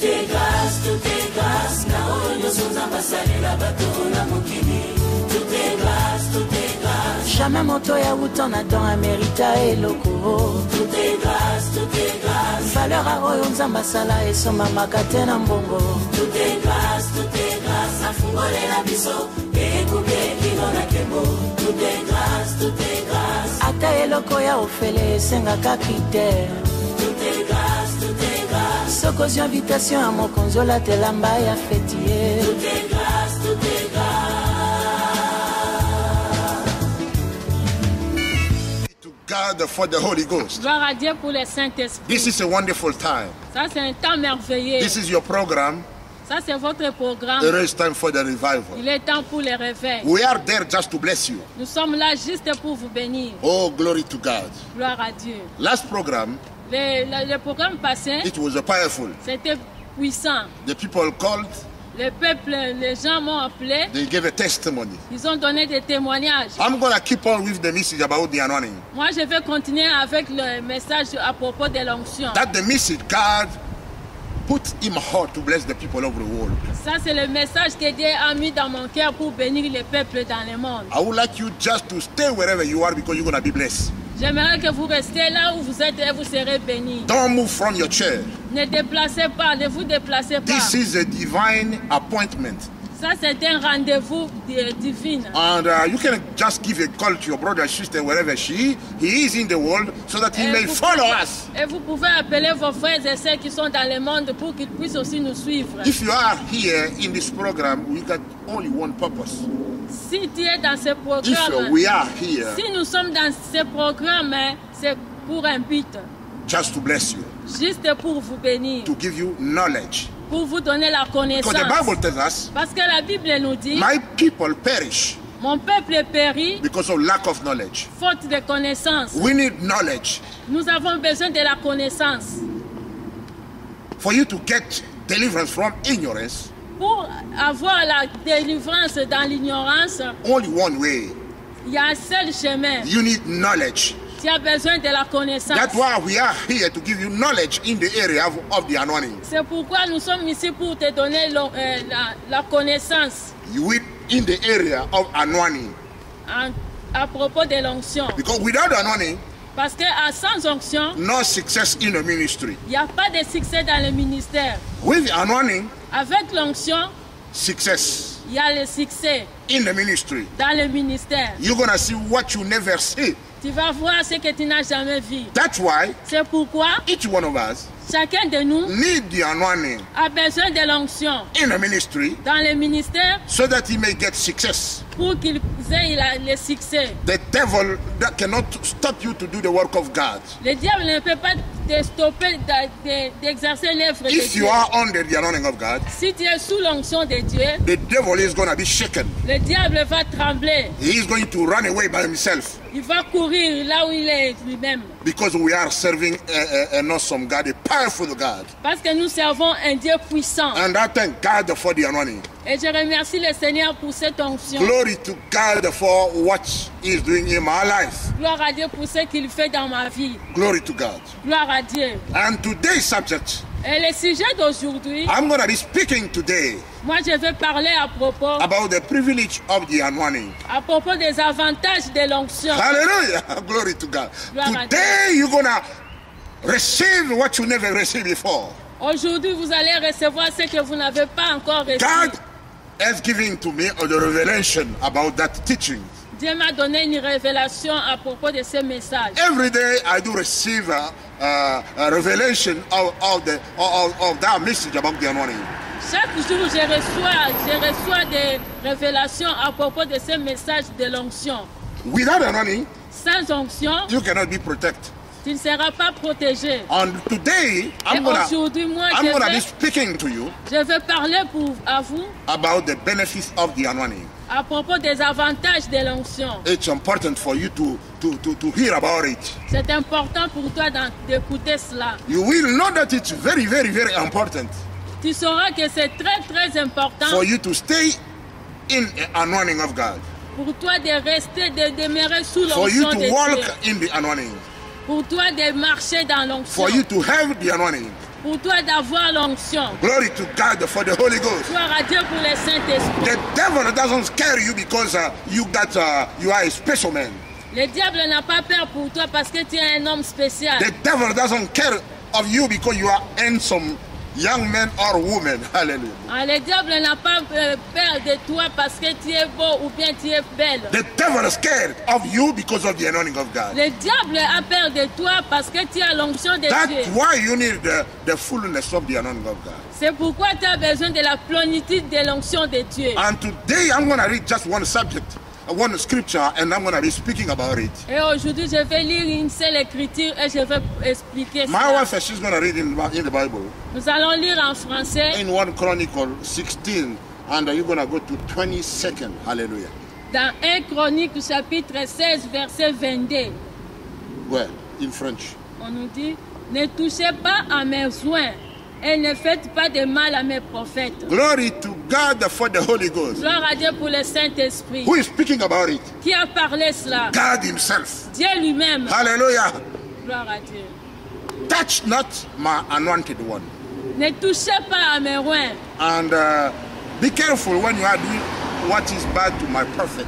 est grâce, tout est grâce. Naoyo Sunzamba Salila Batona Mokili. Tout est grâce, tout est grâce. Jamais moto ya utona don Amerita et loko. Tout est grâce, tout est grâce. Valeur à Oyo Nzamba Sala et Soma Makatena Mbongo. Tout est grâce, tout est grâce. Afungole la biso, ekuke kino na kemo. Tout est grâce, tout est grâce. Ata eloko ya ofele senga kakite. Tout est grâce, tout est grâce. Sokozi invitation à mon consola telamba ya fêtier. Tout est grâce, tout est grâce. To God for the Holy Ghost. Gloire à Dieu pour le Saint-Esprit. This is a wonderful time. Ça, c'est un temps merveilleux. This is your program. Ça, c'est votre programme. It is time for the revival. Il est temps pour les réveils. We are there just to bless you. Nous sommes là juste pour vous bénir. Oh, glory to God. Gloire à Dieu. Last program, Le programme passé, it was powerful. c'était puissant. The people called, Le peuple, les gens m'ont appelé. they gave a testimony. Ils ont donné des témoignages. I'm going to keep on with the message about the anointing. Moi, je vais continuer avec le message à propos de l'onction. That the message God put in my heart to bless the people of the world. Ça, c'est le message que Dieu a mis dans mon cœur pour bénir les peuples dans le monde. I would like you just to stay wherever you are because you're going to be blessed. J'aimerais que vous restiez là où vous êtes et vous serez bénis. Don't move from your chair. Ne déplacez pas, ne vous déplacez pas. This is a divine appointment. Ça, c'est un rendez-vous divin. And you can just give a call to your brother or sister wherever he is in the world so that he may follow us. Et vous pouvez appeler vos frères et sœurs qui sont dans le monde pour qu'ils puissent aussi nous suivre. If you are here in this program, we got only one purpose. Si tu es dans ce If programme, we are here, si nous sommes dans ce programme, c'est pour un but, just to bless you, juste pour vous bénir, to give you knowledge. pour vous donner la connaissance. Because the Bible tells us, Parce que la Bible nous dit, my people perish mon peuple périt because of lack of knowledge. faute de connaissance. We need knowledge. Nous avons besoin de la connaissance. For you to get deliverance from ignorance, Pour avoir la délivrance dans l'ignorance, only one way. il y a un seul chemin. You need knowledge. Tu as besoin de la connaissance. That's why we are here to give you knowledge in the area of the anointing. C'est pourquoi nous sommes ici pour te donner la connaissance In the area of anointing. à propos de l'onction. Because without anointing, Parce que sans onction, no success in the ministry. il n'y a pas de succès dans le ministère. With the anointing, Avec l'onction, success il y a le succès in the ministry. dans le ministère. You're going to see what you never see. Tu vas voir ce que tu n'as jamais vu. That's why C'est pourquoi each one of us chacun de nous need the anointing a besoin de l'onction in the ministry dans le ministère so that he may get success. pour qu'il ait le succès. The devil that cannot stop you to do the work of God. Le diable ne peut pas te stopper d'exercer l'œuvre de If Dieu. you are under the anointing of God, Si tu es sous l'onction de Dieu, the devil is going to be shaken. le diable va trembler. He is going to run away by himself Il va courir là où il est lui-même. because we are serving an awesome God, a powerful God. Parce que nous servons un Dieu puissant. And I thank God for the anointing. Et je remercie le Seigneur pour cette onction. Glory to God for what He is doing in my life. Gloire à Dieu pour ce qu'il fait dans ma vie. Glory to God. Gloire à Dieu. And today's subject, Et le sujet d'aujourd'hui, I'm going to be speaking today moi je vais parler à propos of the anointing. À propos des avantages de l'onction. Hallelujah. Glory to God. Gloire à Today you're going to receive what you never received before. Aujourd'hui, vous allez recevoir ce que vous n'avez pas encore reçu. God has given to me the revelation about that teaching. Dieu m'a donné une révélation à propos de ce message. Every day I do receive a revelation of that message about the anointing. Chaque jour, je reçois des révélations à propos de ce message de l'onction. Without anointing, Sans onction, you cannot be protected. tu ne seras pas protégé. And today, I'm Aujourd'hui, moi, going to be speaking to you je vais parler à vous about the benefits of the anointing. à propos des avantages de l'onction. It's important for you to hear about it. C'est important pour toi d'écouter cela. You will know that it's very, very, very important Tu sauras que c'est très, très important for you to stay in the anointing of God. pour toi de rester, de demeurer sous For you l'onction de to walk Dieu. in the anointing. Pour toi de marcher dans l'onction. For you to have the anointing. pour toi d'avoir l'onction. Glory to God for the Holy Ghost. Gloire à Dieu pour le Saint-Esprit. The devil doesn't scare you because you are a special man. Le diable n'a pas peur pour toi parce que tu es un homme spécial. The devil doesn't care of you because you are handsome young man or woman. Hallelujah. Le diable n'a pas peur de toi parce que tu es beau ou bien tu es belle. The devil is scared of you because of the anointing of God. Le diable a peur de toi parce que tu as l'onction de Dieu. That's why you need the fullness of the anointing of God. C'est pourquoi tu as besoin de la plénitude de l'onction de Dieu. And today I'm going to read just one subject, one scripture, and I'm going to be speaking about it. Et aujourd'hui, je vais lire une seule écriture et je vais expliquer My ça. wife, she's going to read in the Bible. Nous allons lire en français In 1 Chronicle 16, and you're going to go to 22nd. Hallelujah. dans 1 Chronique chapitre 16 verset 22. Well, in French. On nous dit, ne touchez pas à mes soins et ne faites pas de mal à mes prophètes. Glory to God for the Holy Ghost. Gloire à Dieu pour le Saint-Esprit. Who is speaking about it? Qui a parlé cela? God himself. Dieu lui-même. Hallelujah. Gloire à Dieu. Touch not my anointed one. Ne touchez pas à mes roins. And be careful when you are doing what is bad to my prophet.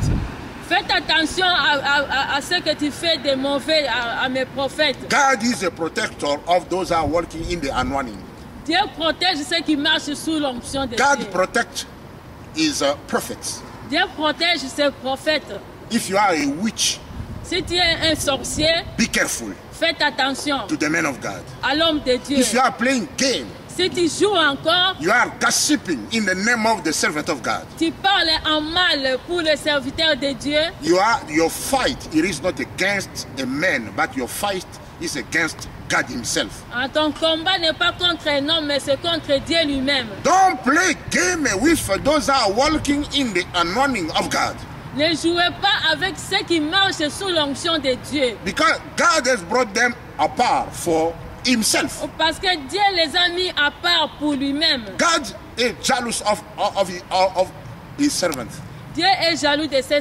Faites attention à ce que tu fais de mauvais à mes prophètes. God is a protector of those who are working in the anointing. Dieu protège ceux qui marchent sous l'onction de God Dieu. protects his prophets. Dieu protège ses prophètes. If you are a witch, Si tu es un sorcier, be careful faites attention to the men of God. à l'homme de Dieu. If you are playing game, Si tu joues encore, you are gossiping in the name of the servant of God. tu parles en mal pour le serviteur de Dieu. Your fight, it is not against a man, but your fight is against God himself. Ton combat n'est pas contre un homme, mais c'est contre Dieu lui-même. Don't play game with those who are walking in the anointing of God. Ne jouez pas avec ceux qui marchent sous l'onction de Dieu. Because God has brought them apart for himself. Parce que Dieu les a mis à part pour lui-même. God is jealous of his servants. Dieu est jaloux de ses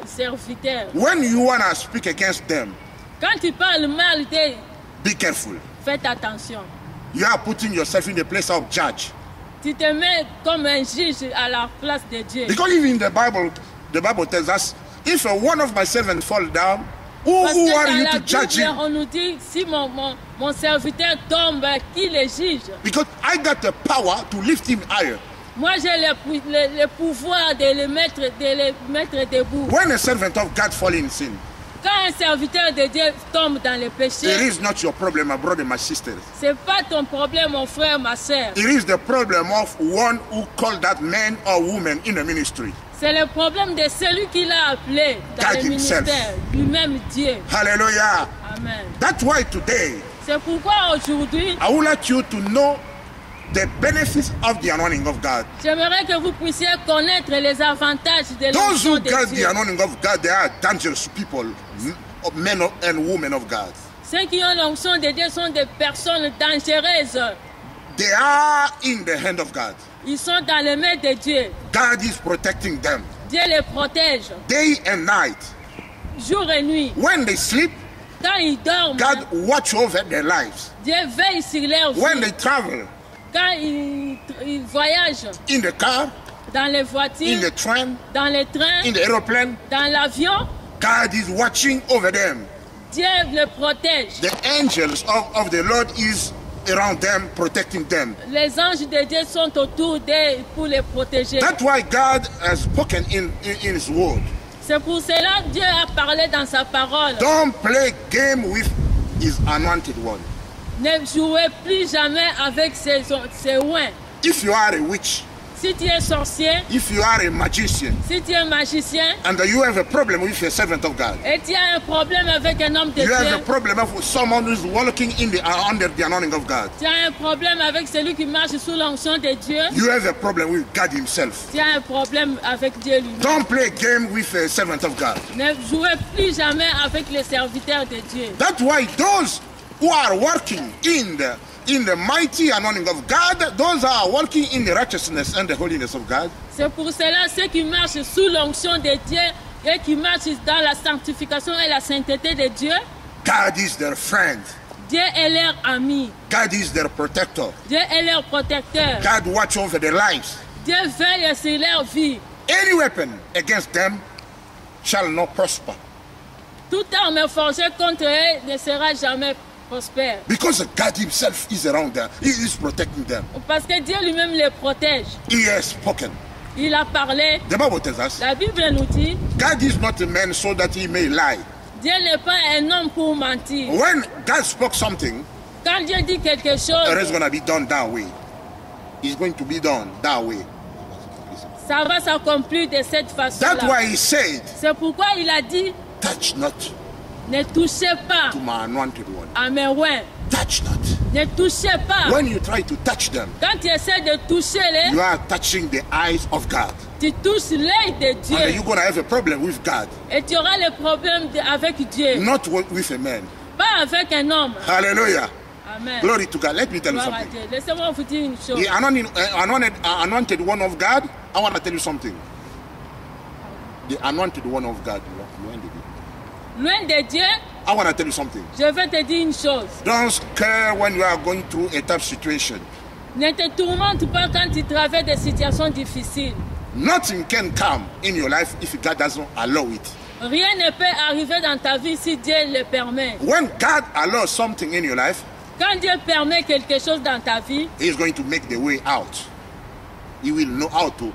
serviteurs. When you want to speak against them, Quand tu parles mal d'eux, be careful. faites attention. You are putting yourself in the place of judge. Tu te mets comme un juge à la place de Dieu. Because even the Bible tells us, if one of my servants fall down, who Parce que are dans you la to judge Bible, him? on nous dit, si mon serviteur tombe, qui le juge? Because I got the power to lift him higher. Moi, j'ai le pouvoir de le mettre debout. When a servant of God falls in sin, Quand un serviteur de Dieu tombe dans le it péché, is not your problem, my brother, my sister. c'est pas ton problème, mon frère, ma soeur. It is the problem of one who called that man or woman in the ministry. C'est le problème de celui qui l'a appelé dans God le himself. ministère, lui-même Dieu. Hallelujah. Amen. That's why today C'est pourquoi aujourd'hui, I would like you to know the benefits of the anointing of God. j'aimerais que vous puissiez connaître les avantages de Those who l'onction de got Dieu. the anointing of God, they are dangerous people, men and women of God. Ceux qui ont l'onction de Dieu sont des personnes dangereuses. They are in the hand of God. Ils sont dans les mains de Dieu. God is protecting them Dieu les protège day and night. jour et nuit. When they sleep, Quand ils dorment, God watch over their lives. Dieu veille sur leur When vie. they travel Quand ils voyagent in the car, dans les in voitures, the train, dans les trains, in the aeroplane, dans l'avion, God is watching over them. Dieu les protège. The angels of the Lord is around them, protecting them. Les anges de Dieu sont autour d'eux pour les protéger. That's why God has spoken in his word. C'est pour cela que Dieu a parlé dans sa parole. Don't play game with his anointed one. Ne jouez plus jamais avec ses oins. If you are a witch, Si tu es sorcier, if you are a magician, si tu es magicien, and you have a problem with a servant of God, et tu as un problème avec un homme de you have a Dieu, problem with someone who is walking in under the anointing of God, tu as un problème avec celui qui marche sous l'onction de Dieu, you have a problem with God himself. tu as un problème avec Dieu lui-même. Don't play game with a servant of God. Ne jouez plus jamais avec les serviteurs de Dieu. That's why those who are working in the mighty anointing of God, those are working in the righteousness and the holiness of God, C'est pour cela ceux qui marchent sous l'onction de Dieu et qui marchent dans la sanctification et la sainteté de Dieu, God is their friend. Dieu est leur ami. God is their protector. Dieu est leur protecteur. God watch over their lives. Dieu veille sur leur vie. Any weapon against them shall not prosper. Toute arme forgée contre eux ne sera jamais prospère. Because God himself is around them. He is protecting them. Parce que Dieu lui-même les protège. He has spoken. Il a parlé. The Bible tells us, La Bible nous dit, God is not a man so that he may lie. Dieu n'est pas un homme pour mentir. When God spoke something, Quand Dieu dit quelque it is chose, going to be done that way. It's going to be done that way. ça va s'accomplir de cette That's façon-là. why he said, C'est pourquoi il a dit, touch not ne touchez pas to my anointed one. à mes rois. Touch not. Ne touchez pas. When you try to touch them, Quand tu essaies de toucher you les, are touching the eyes of God. tu touches l'œil de And then Dieu. you're going to have a problem with God, Et tu auras le problème avec Dieu. not with a man. Pas avec un homme. Hallelujah. Amen. Glory to God. Let me tell you Gloire à something. Dieu. Laissez-moi vous dire une chose. The anointed one of God, I want to tell you something. The anointed one of God. Loin de Dieu, I want to tell you something. je vais te dire une chose. Don't care when you are going through a tough situation. Ne te tourmente pas quand tu traverses des situations difficiles. Nothing can come in your life if God doesn't allow it. Rien ne peut arriver dans ta vie si Dieu le permet. When God allows something in your life, Quand Dieu permet quelque chose dans ta vie, He is going to make the way out. He will know how to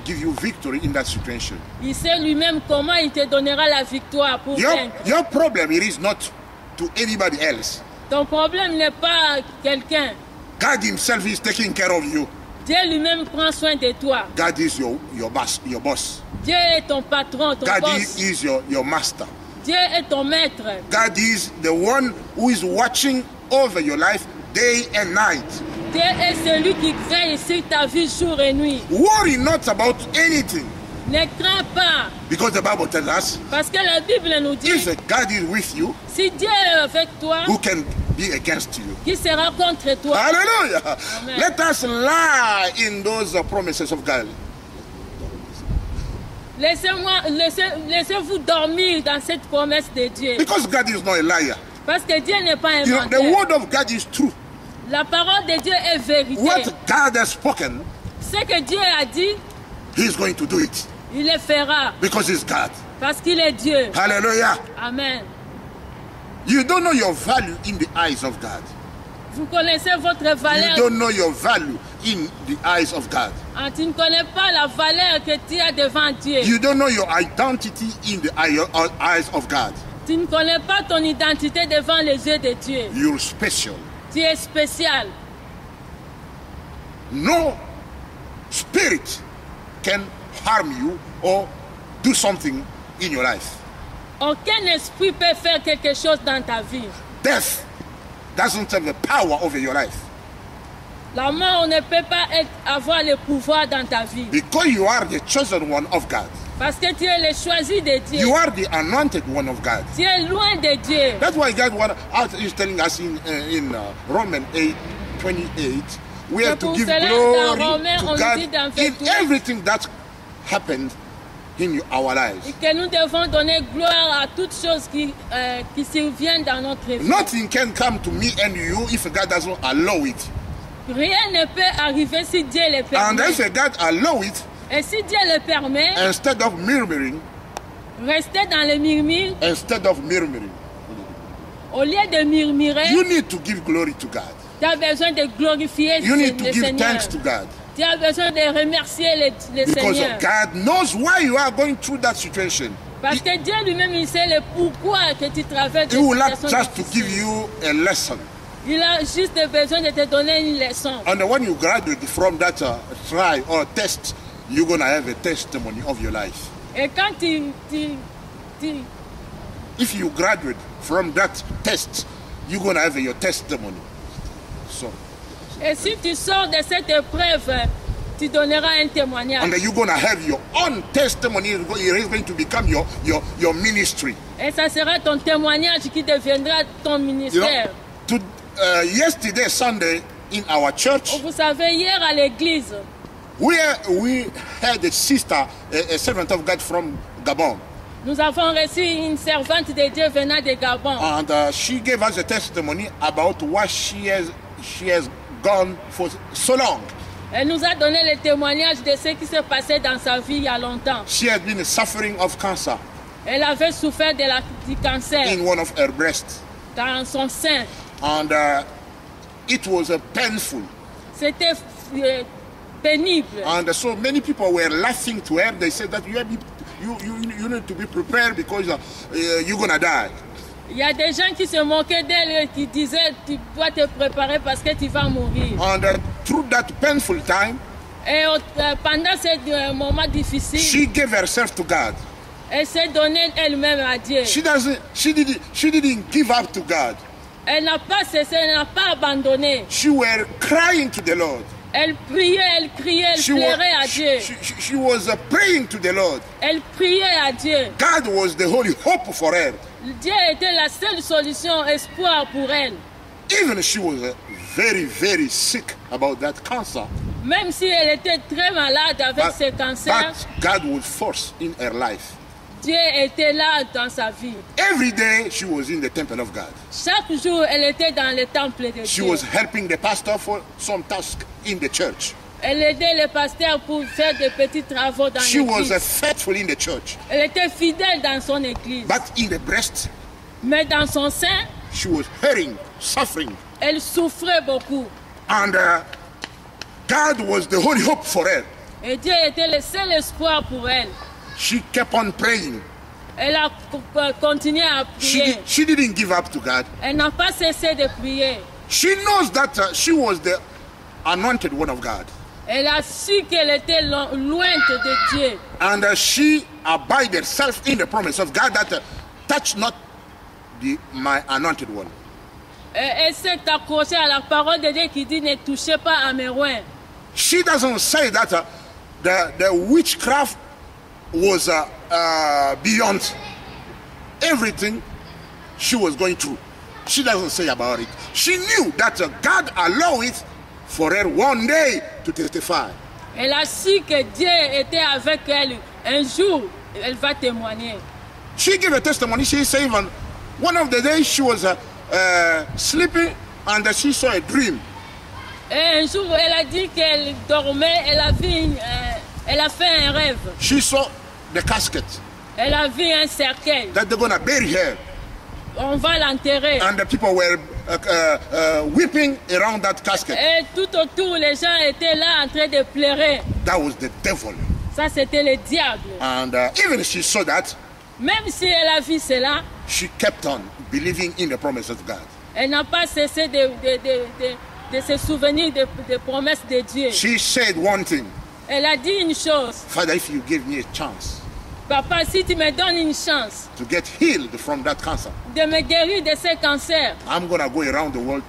give you victory in that situation. il sait lui-même comment il te donnera la victoire pour vaincre. Your problem it is not to anybody else. Ton problème n'est pas quelqu'un. God Himself is taking care of you. Dieu lui-même prend soin de toi. God is your boss. Dieu est ton patron, ton God boss. is your master. Dieu est ton maître. God is the one who is watching over your life day and night. Dieu est celui qui veille sur ta vie jour et nuit. Worry not about anything, Ne crains pas, because the Bible tells us, parce que la Bible nous dit, if God is with you, si Dieu est avec toi, who can be against you? qui sera contre toi? Hallelujah. Amen. Let us lie in those promises of God. Laissez-vous dormir dans cette promesse de Dieu. Because God is not a liar. Parce que Dieu n'est pas un You know, the menteur. word of God is true. La parole de Dieu est vérité. What God has spoken, Ce que Dieu a dit, He is going to do it. il le fera. Because He's God. Parce qu'il est Dieu. Hallelujah. Amen. You don't know your value in the eyes of God. Vous connaissez votre You valeur. don't know your value in the eyes of God. Ah, tu ne connais pas la valeur que tu as devant Dieu. You don't know your identity in the eyes of God. Tu ne connais pas ton identité devant les yeux de Dieu. You're special. Tu es spécial. No spirit can harm you or do something in your life. Aucun esprit peut faire quelque chose dans ta vie. Death doesn't have the power over your life. La mort ne peut pas avoir le pouvoir dans ta vie. Because you are the chosen one of God. Parce que tu es le choisi de Dieu. You are the anointed one of God. Tu es loin de Dieu. That's why God is telling us in Romans 8:28, we have to pour give cela, glory dans Romains, on to God dit dans in 28, everything that happened in our lives. Et que nous devons donner gloire à toutes choses qui surviennent dans notre vie. Nothing can come to me and you if God doesn't allow it. Rien ne peut arriver si Dieu le And permet. if God allow it, Et si Dieu le permet, instead of murmuring, restez dans le murmure. Au lieu de murmurer, you need to give glory to God. tu as besoin de glorifier You need to le give Seigneur. thanks to God. Tu as besoin de remercier le Because Seigneur. God knows why you are going through that situation. Parce que Dieu lui-même, il sait le pourquoi que tu traverses He des will not situations just to give difficiles. you a lesson. Il a juste besoin de te donner une leçon. And when you graduate from that trial or test, you're going to have a testimony of your life. Et quand If you graduate from that test, you're going to have your testimony. So, et si tu sors de cette épreuve, tu donneras un témoignage. and then you're going to have your own testimony. It is going to become your ministry. Et ça sera ton témoignage qui deviendra ton You ministère. know, yesterday, Sunday, in our church, Vous savez, hier à l'église, we had a sister, a servant of God from Gabon. Nous avons reçu une servante de Dieu venant de Gabon. And she gave us a testimony about what she has gone for so long. Elle nous a donné le témoignage de ce qui s'est passé dans sa vie il y a longtemps. She has been suffering of cancer Elle avait souffert du cancer in one of her breasts. dans son sein. And it was painful. C'était pénible. And so many people were laughing to her. They said that you need to be prepared because you're going to die. Il y a des gens qui se moquaient d'elle et qui disaient tu dois te préparer parce que tu vas mourir. And through that painful time, Et pendant ce moment difficile, she gave herself to God. elle s'est donnée elle-même à Dieu. She didn't give up to God. Elle n'a pas cessé, elle n'a pas abandonné. She were crying to the Lord. Elle priait, elle criait, elle pleurait à Dieu. She was praying to the Lord. Elle priait à Dieu. God was the only hope for her. Dieu était la seule solution, espoir pour elle. Even she was very, very sick about that cancer. Même si elle était très malade avec ce cancer, but God was force in her life. Dieu était là dans sa vie. Every day she was in the temple of God. Chaque jour, elle était dans le temple de She Dieu. was helping the pastor for some task in the church. Elle aidait le pasteur pour faire des petits travaux dans She was l'église. faithful in the church. Elle était fidèle dans son église. But in the breast, Mais dans son sein, she was hurting, suffering. elle souffrait beaucoup. And God was the only hope for her. Et Dieu était le seul espoir pour elle. She kept on praying. Elle a continué à prier. She didn't give up to God. Elle n'a pas cessé de prier. She knows that she was the anointed one of God. Elle a su qu'elle était loin de Dieu. And she abided herself in the promise of God that touch not my anointed one. Elle s'est accrochée à la parole de Dieu qui dit ne touchez pas à mes roins. She doesn't say that the witchcraft was beyond everything she was going through. She doesn't say about it. She knew that God allowed it for her one day to testify. Elle a su que Dieu était avec elle. Un jour, elle va témoigner. She gave a testimony. She said even one of the days she was sleeping and she saw a dream. Et un jour, elle a dit qu'elle dormait, elle a fait un rêve. She saw the casket Elle a vu un cercueil. that they're going to bury her. On va l'enterrer. And the people were weeping around that casket. Et tout autour, les gens étaient là en train de pleurer. That was the devil. Ça, c'était le diable. And even she saw that, Même si elle a vu cela, she kept on believing in the promise of God. elle n'a pas cessé de se souvenir des promesses de Dieu. She said one thing, Elle a dit une chose. Father, if you give me a chance Papa, si tu me donnes une chance to get healed from that cancer, de me guérir de ce cancer, I'm going to go around the world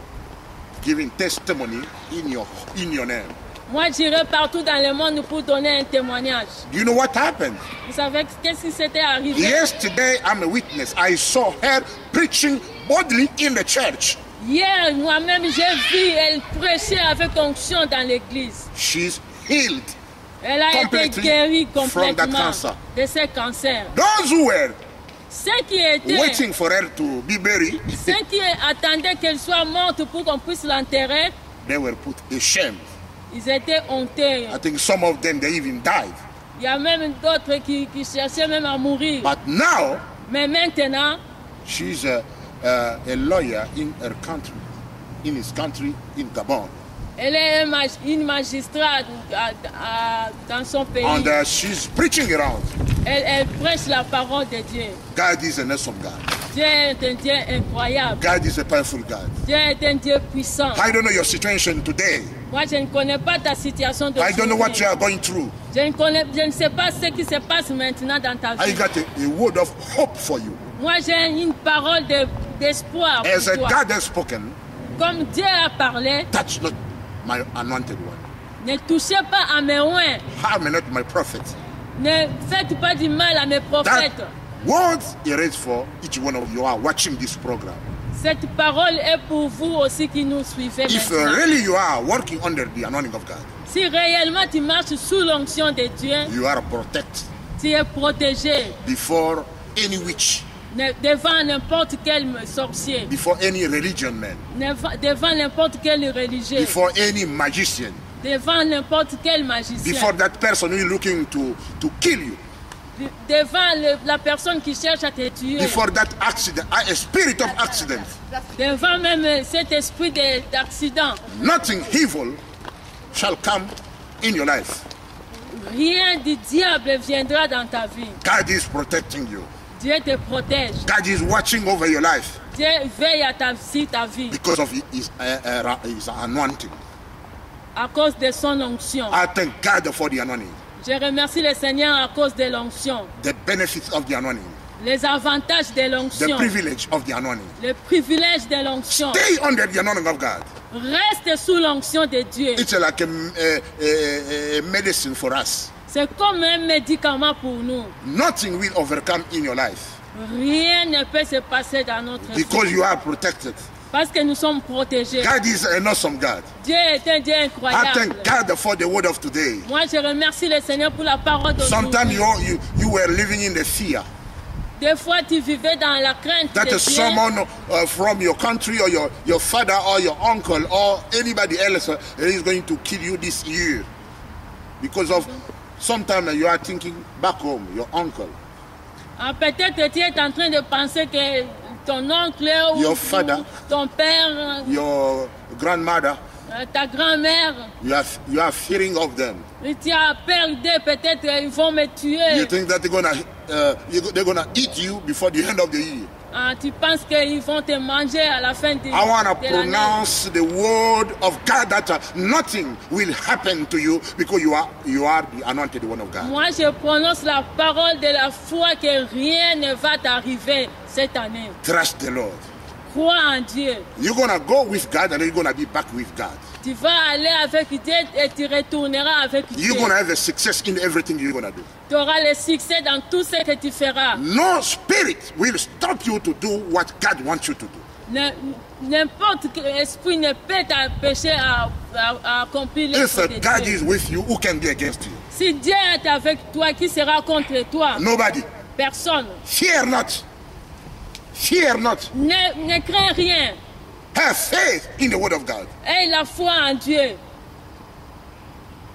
giving testimony in your name. moi j'irai partout dans le monde pour donner un témoignage. Do you know what happened? Vous savez qu'est-ce qui s'était arrivé? Yesterday, I'm a witness. I saw her preaching boldly in the church. Hier, moi-même, j'ai vu elle prêcher avec onction dans l'église. She's healed. Elle a été Completely guérie from that complètement cancer. de ce cancer. Those who were Ceux qui étaient, waiting for her to be buried, ceux qui attendaient qu'elle soit morte pour qu'on puisse l'enterrer, they were put to shame. ils étaient honteux. I think some of them, they even died. Il y a même d'autres qui cherchaient même à mourir. But now, Mais maintenant, she's a lawyer in her country, in his country, in Gabon. elle est une magistrate dans son pays. And she's preaching around. Elle prêche la parole de Dieu. God is an awesome God. Dieu est un Dieu incroyable. God is a powerful God. Dieu est un Dieu puissant. I don't know your situation today. Moi, je ne connais pas ta situation de I don't know what you are going through. Je ne sais pas ce qui se passe maintenant dans ta I vie. got a word of hope for you. Moi, j'ai une parole d'espoir As pour toi. God has spoken, Comme Dieu a parlé, touch not my anointed one. ne touchez pas à mes oins. Harm not my prophet. Ne faites pas du mal à mes prophètes. That word is for each one of you who are watching this program. Cette parole est pour vous aussi qui nous suivez If maintenant. really you are working under the anointing of God, Si réellement tu marches sous l'onction de Dieu, you are protected tu es protégé before any witch, devant n'importe quel sorcier, before any religion man, devant n'importe quel religieux, before any magician, devant n'importe quel magicien, before that person who is looking to kill you, devant la personne qui cherche à te tuer, before that accident, a spirit of accident, devant même cet esprit d'accident, nothing evil shall come in your life. rien du diable viendra dans ta vie. God is protecting you. Dieu te protège. God is watching over your life Dieu veille à ta vie because of his anointing. à cause de son onction. I thank God for the anointing, Je remercie le Seigneur à cause de l'onction, the benefits of the anointing, les avantages de the l'onction, privilege of the anointing. les privilèges de l'onction. Stay under the anointing of God. Reste sous l'onction de Dieu. It's like a medicine for us. C'est comme un médicament pour nous. Nothing will overcome in your life Rien ne peut se passer dans notre vie because you are protected. parce que nous sommes protégés. God is an awesome God. Dieu est un Dieu I incroyable. thank God for the word of today. Moi, je remercie le Seigneur pour la parole Sometimes d'aujourd'hui. you were living in the fear Des fois, tu vivais dans la crainte that de Dieu. someone from your country or your father or your uncle or anybody else is going to kill you this year because of sometimes you are thinking back home, your uncle, Ah, peut-être tu es en train de penser que ton oncle ou Your father. ton père, your grandmother, ta grand-mère, you are fearing of them. tu as peur d'eux, peut-être ils vont me You tuer. think that they're gonna eat you before the end of the year. Ah, tu penses qu'ils vont te manger à la fin de I want to de l'année. pronounce the word of God that nothing will happen to you because you are the anointed one of God. Moi, je prononce la parole de la foi que rien ne va t'arriver cette année. Trust the Lord. Crois en Dieu. You're gonna go with God and you're gonna be back with God. Tu vas aller avec Dieu et tu retourneras avec Dieu. You're gonna have a success in everything you're gonna do. Tu auras le succès dans tout ce que tu feras. No spirit will stop you to do what God wants you to do. N'importe quel esprit ne peut t'empêcher à accomplir les If choses de God Dieu. is with you, who can be against you? Si Dieu est avec toi, qui sera contre toi? Nobody. Personne. Fear not. Fear not. Ne crains rien. Have faith in the word of God. Aie la foi en Dieu.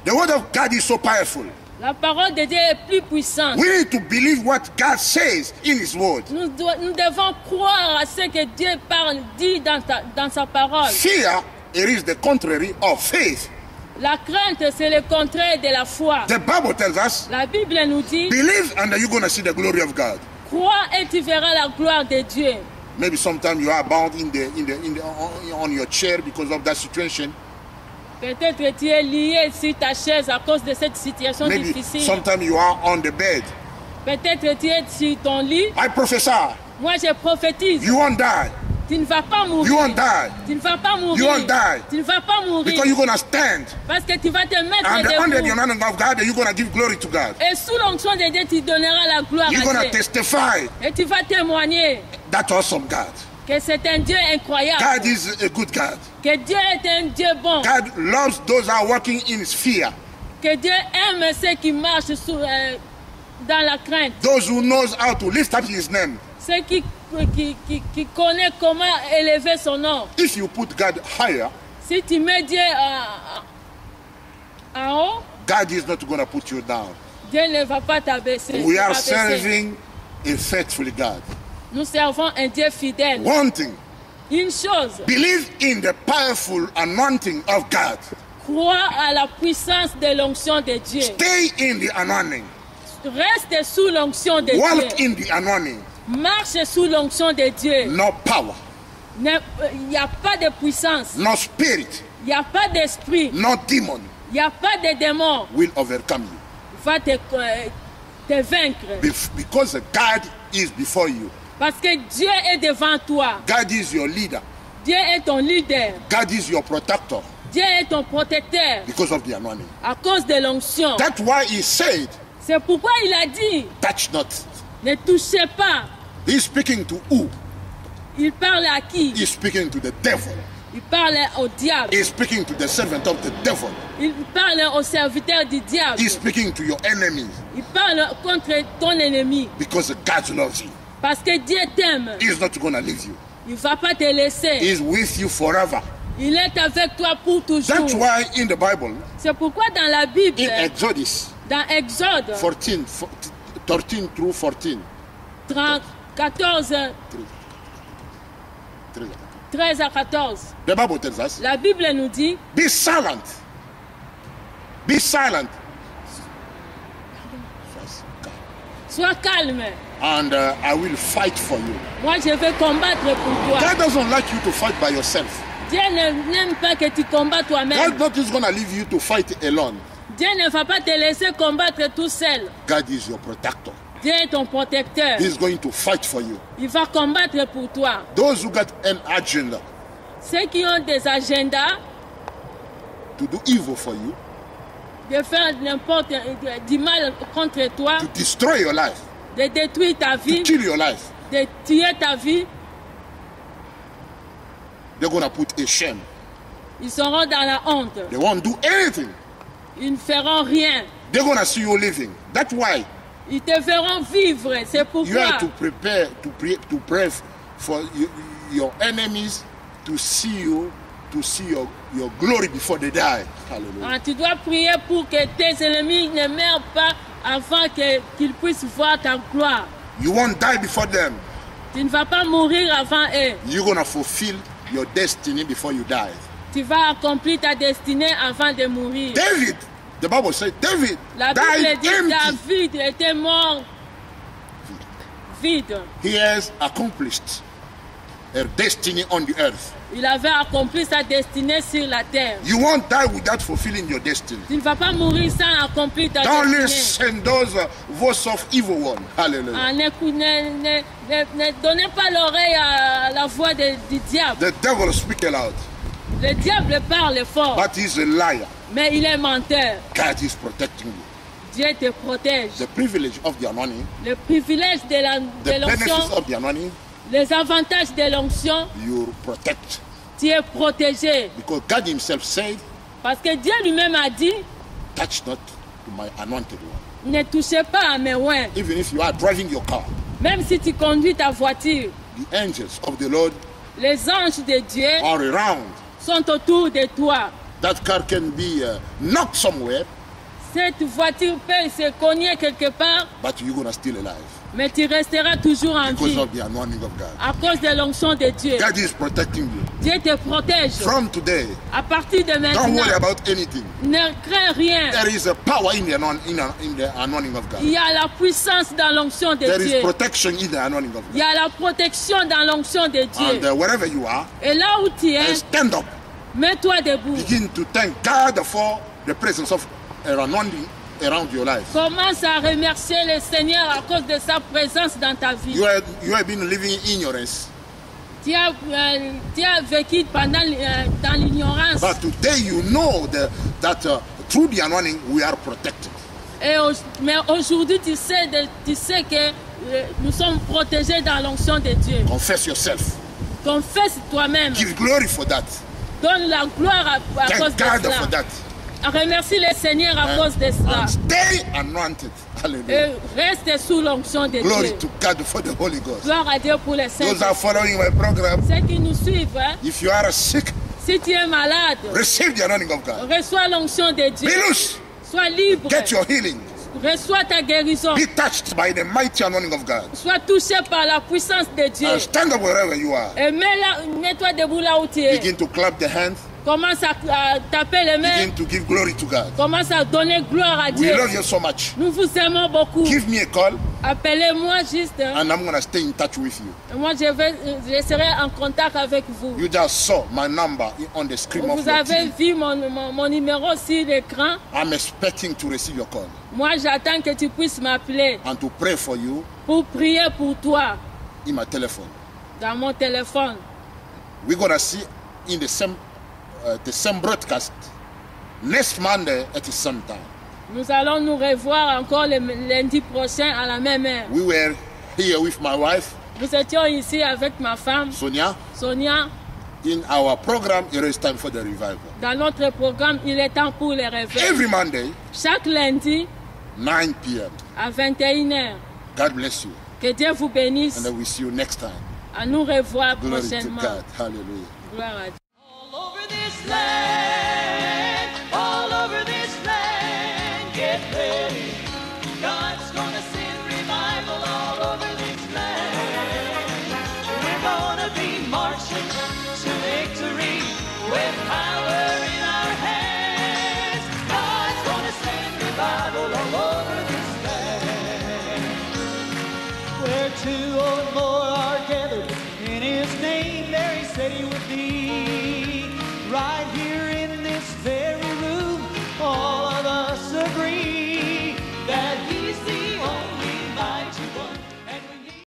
The word of God is so powerful. La parole de Dieu est plus puissante. We need to believe what God says in his word. Nous devons croire à ce que Dieu dit dans sa parole. Fear, it is the contrary of faith. La crainte, c'est le contraire de la foi. The Bible tells us, La Bible nous dit, believe and you're going to see the glory of God. crois et tu verras la gloire de Dieu. Maybe sometimes you are bound on your chair because of that situation. Peut-être que tu es lié sur ta chaise à cause de cette situation Maybe difficile. sometimes you are on the bed. Peut-être que tu es sur ton lit. I prophesy, Moi, je prophétise. you won't die. Tu ne vas pas mourir. You won't die. Tu ne vas pas mourir. You won't die. Tu ne vas pas mourir. Because you're going to stand. Parce que tu vas te mettre And under the debout. anointing of God, you're going to give glory to God. Et sous l'onction de Dieu, tu donneras la gloire You're going à to Dieu. testify Et tu vas témoigner that awesome God. que c'est un Dieu incroyable. God is a good God. Que Dieu est un Dieu bon. God loves those who are walking in fear. Que Dieu aime ceux qui marchent dans la crainte. Those who knows how to lift up his name. Ceux qui connaissent comment élever son nom. If you put God higher, Si tu mets Dieu en haut, God is not going to put you down. Dieu ne va pas t'abaisser. We are t'abaisser. serving a faithful God. Nous servons un Dieu fidèle. One thing, Une chose, believe in the powerful anointing of God. crois à la puissance de l'onction de Dieu. Stay in the anointing. Reste sous l'onction de Walk Dieu. in the anointing. Marche sous l'onction de Dieu. No power, Il n'y a pas de puissance. no spirit, Il n'y a pas d'esprit. no demon Il n'y a pas de démon will overcome you. va te vaincre. Because God is before you. Parce que Dieu est devant toi. God is your leader. Dieu est ton leader. God is your protector Dieu est ton protecteur because of the anointing. à cause de l'onction. That's why he said, C'est pourquoi il a dit, touch not. ne touchez pas. He's speaking to who? Il parle à qui? He's speaking to the devil. Il parle au diable. He's speaking to the servant of the devil. Il parle au serviteur du diable. He's speaking to your enemies. Il parle contre ton ennemi. Because God loves you. Parce que Dieu t'aime. He's not going to leave you. Il ne va pas te laisser. He's with you forever. Il est avec toi pour toujours. That's why in the Bible, C'est pourquoi dans la Bible, in Exodus dans Exode 13 through 14, 14, 13 à 14, the Bible tells us, la Bible nous dit, be silent. Be silent. sois calme. And I will fight for you. Moi, je vais combattre pour toi. God doesn't like you to fight by yourself. Dieu n'aime pas que tu combats toi-même. God not is going to leave you to fight alone. Dieu ne va pas te laisser combattre tout seul. God is your protector. Dieu est ton protecteur. He's going to fight for you. Il va combattre pour toi. Those who got an agenda Ceux qui ont des agendas to do evil for you, de faire n'importe du mal contre toi, to destroy your life, de détruire ta to vie, kill your life, de tuer ta vie, they're going to put a shame. ils seront dans la honte. They won't do anything. Ils ne feront rien. They're going to see you living. That's why Ils te verront vivre. C'est you pourquoi have to prepare to pray for your enemies to see you, to see your glory before they die. Hallelujah. tu dois prier pour que tes ennemis ne meurent pas avant qu'ils puissent voir ta gloire. You won't die before them. Tu ne vas pas mourir avant eux. You're going to fulfill your destiny before you die. Tu vas accomplir ta destinée avant de mourir. David, the Bible says, David La Bible died dit empty. David était mort vide. He has accomplished a destiny on the earth. Il avait accompli sa destinée sur la terre. You won't die without fulfilling your destiny. Tu ne vas pas mourir sans accomplir ta Don't destinée. listen those voice of evil one. Hallelujah. Ne donnez pas l'oreille à la voix du diable. The devil speak aloud, Le diable parle fort, but he's a liar. mais il est menteur. God is protecting you. Dieu te protège. The privilege of the anointing, Le privilège the de benefits l'onction, of the anointing, les avantages de l'onction, you protect. tu es protégé. Because God himself said, Parce que Dieu lui-même a dit, touch not to my anointed one. ne touchez pas à mes oins. Even if you are driving your car, Même si tu conduis ta voiture, the angels of the Lord les anges de Dieu are around. sont autour de toi. That car can be knocked somewhere, Cette voiture peut se cogner quelque part, but you're going to still alive mais tu resteras toujours en because vie of the anointing of God. à cause de l'onction de Dieu. God is protecting you. Dieu te protège. From today, À partir de don't maintenant, worry about anything. ne crains rien. There is a power in the anointing of Il God. y a la puissance dans l'onction de There Dieu. is protection in the anointing of Il y God. a la protection dans l'onction de And Dieu. wherever you are, Et là où tu es, stand up. mets-toi debout. Begin to thank God for the presence of an anointing around your life. Commence à remercier le Seigneur à cause de sa présence dans ta vie. You have been living in ignorance, Tu as vécu pendant dans l'ignorance. but today you know that through the anointing we are protected. Mais aujourd'hui, tu sais que nous sommes protégés dans l'onction de Dieu. Confess yourself. Confesse toi-même. Give glory for that. Donne la gloire à cause Thank de God for cela. that. Remercie le Seigneur à cause de cela. And stay anointed. Hallelujah. Et reste sous l'onction de Glory Dieu. to God for the Holy Ghost. Gloire à Dieu pour les saints. Those are following my program. Ceux qui nous suivent, hein, If you are sick, si tu es malade, receive the anointing of God. reçois l'onction de Dieu. Be loose. Sois libre. Get your healing. Reçois ta guérison. Be touched by the mighty anointing of God. Sois touché par la puissance de Dieu. And stand up wherever you are. Et mets-toi debout là où tu es. Begin to clap the hands. Commence à taper les mains. Begin to give glory to God. Commence à donner gloire à We Dieu. love you so much. Nous vous aimons beaucoup. Give me a call Appelez-moi juste. Hein. and I'm going to stay in touch with you. Et moi, je serai en contact avec vous. You just saw my number on the screen of Vous your avez TV. vu mon numéro sur l'écran. I'm expecting to receive your call Moi, j'attends que tu puisses m'appeler and to pray for you pour prier pour toi in my telephone. dans mon téléphone. We're going to see in the same broadcast next Monday at the same time. Nous allons nous revoir encore le lundi prochain à la même heure. We were here with my wife, Nous étions ici avec ma femme, Sonia, Sonia, In our program, it is time for the revival. Dans notre programme, il est temps pour les réveils. Every Monday, Chaque lundi, 9 p.m. à 21h. God bless you. Que Dieu vous bénisse. And I will see you next time. À nous revoir Glory to prochainement. God. Hallelujah. Gloire à Dieu. All over this land, all over this land, get ready. God's gonna send revival all over this land. We're gonna be marching to victory with power in our hands. God's gonna send revival all over this land. Where two or more are gathered in His name, there He said He would be.